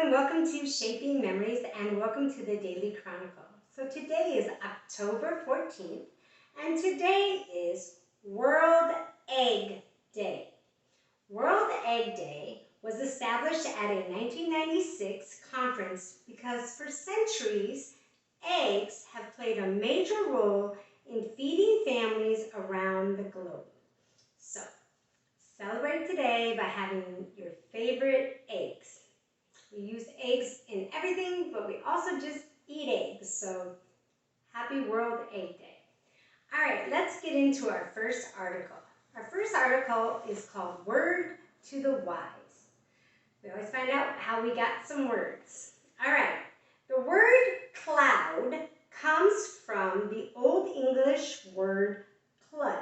everyone, welcome to Shaping Memories and welcome to the Daily Chronicle. So today is October 14th and today is World Egg Day. World Egg Day was established at a 1996 conference because for centuries, eggs have played a major role in feeding families around the globe. So celebrate today by having your favorite eggs. We use eggs in everything, but we also just eat eggs. So happy World Egg Day. All right, let's get into our first article. Our first article is called Word to the Wise. We always find out how we got some words. All right, the word cloud comes from the Old English word clud,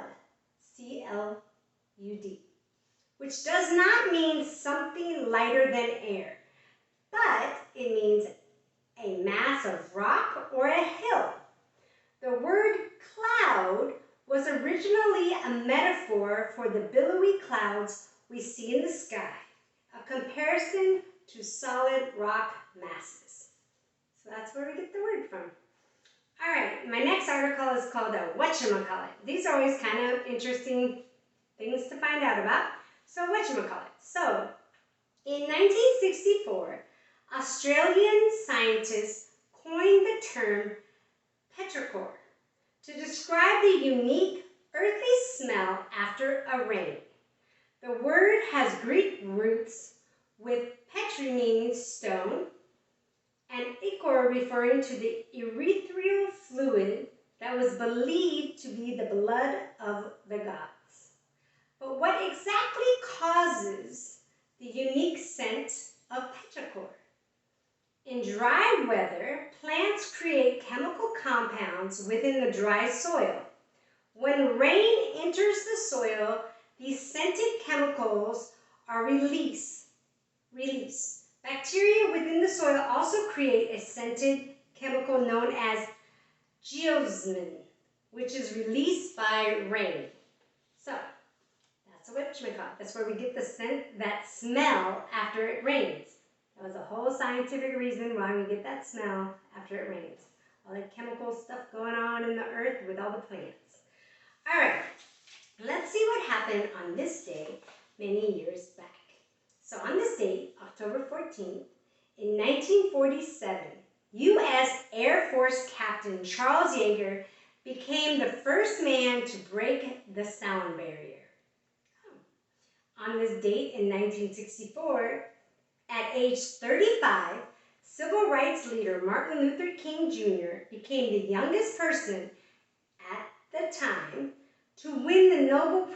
C-L-U-D, which does not mean something lighter than air, but it means a mass of rock or a hill. The word cloud was originally a metaphor for the billowy clouds we see in the sky, a comparison to solid rock masses. So that's where we get the word from. All right, my next article is called a whatchamacallit. These are always kind of interesting things to find out about. So whatchamacallit. So in 1964, Australian scientists coined the term petrichor to describe the unique earthy smell after a rain. The word has Greek roots with petri meaning stone and ichor referring to the erythral fluid that was believed to be the blood of the gods. But what exactly causes the unique scent of petrichor? In dry weather, plants create chemical compounds within the dry soil. When rain enters the soil, these scented chemicals are released. Bacteria within the soil also create a scented chemical known as geosmin, which is released by rain. So, that's whatchamacallit. That's where we get the scent, that smell after it rains. That was a whole scientific reason why we get that smell after it rains. All the chemical stuff going on in the earth with all the plants. All right, let's see what happened on this day many years back. So on this date, October 14th, in 1947, U.S. Air Force Captain Charles Yeager became the first man to break the sound barrier. On this date in 1964, at age 35, civil rights leader Martin Luther King Jr. became the youngest person at the time to win the Nobel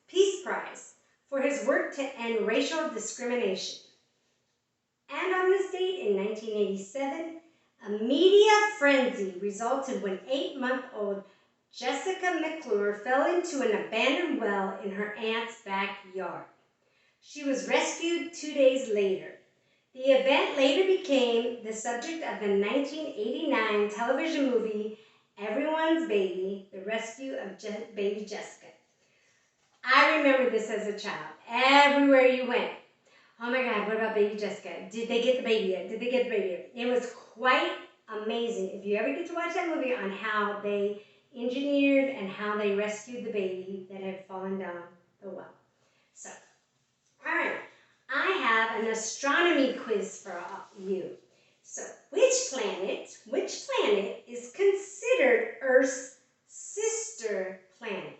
Peace Prize for his work to end racial discrimination. And on this date in 1987, a media frenzy resulted when 8-month-old Jessica McClure fell into an abandoned well in her aunt's backyard. She was rescued 2 days later. The event later became the subject of the 1989 television movie Everyone's Baby, The Rescue of Baby Jessica. I remember this as a child. Everywhere you went, oh my God, what about baby Jessica? Did they get the baby yet? Did they get the baby yet? It was quite amazing. If you ever get to watch that movie on how they engineered and how they rescued the baby that had fallen down the well. So, all right, I have an astronomy quiz for you. So, which planet is considered Earth's sister planet?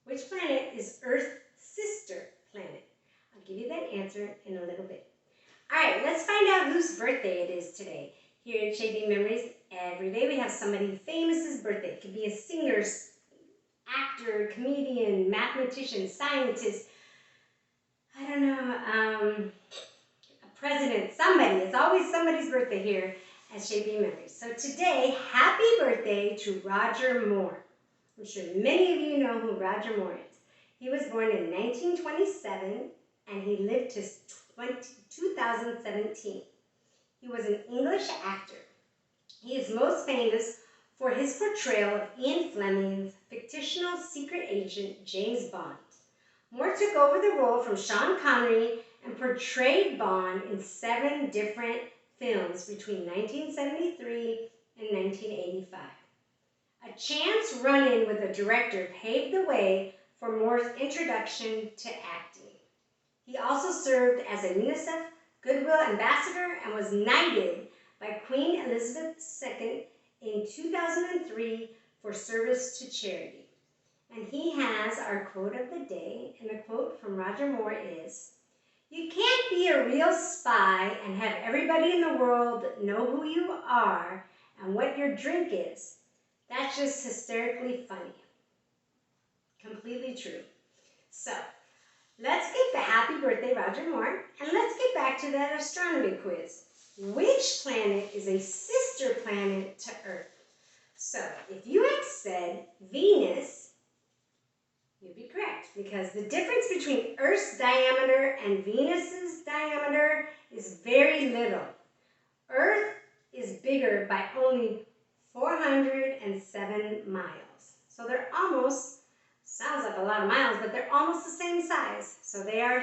Which planet is Earth's sister planet? I'll give you that answer in a little bit. All right, let's find out whose birthday it is today. Here at Shaping Memories, every day we have somebody famous's birthday. It could be a singer, actor, comedian, mathematician, scientist, I don't know, a president, somebody. It's always somebody's birthday here at Shaping Memories. So today, happy birthday to Roger Moore. I'm sure many of you know who Roger Moore is. He was born in 1927 and he lived to 2017. He was an English actor. He is most famous for his portrayal of Ian Fleming's fictional secret agent James Bond. Moore took over the role from Sean Connery and portrayed Bond in 7 different films between 1973 and 1985. A chance run-in with a director paved the way for Moore's introduction to acting. He also served as a UNICEF Goodwill Ambassador and was knighted by Queen Elizabeth II in 2003 for service to charity. And he has our quote of the day, and the quote from Roger Moore is, "You can't be a real spy and have everybody in the world know who you are and what your drink is. That's just hysterically funny." Completely true. So, let's give the happy birthday, Roger Moore, and let's get back to that astronomy quiz. Which planet is a sister planet to Earth? So, if you had said Venus, you'd be correct, because the difference between Earth's diameter and Venus's diameter is very little. Earth is bigger by only 407 miles. So they're almost, sounds like a lot of miles, but they're almost the same size. So they are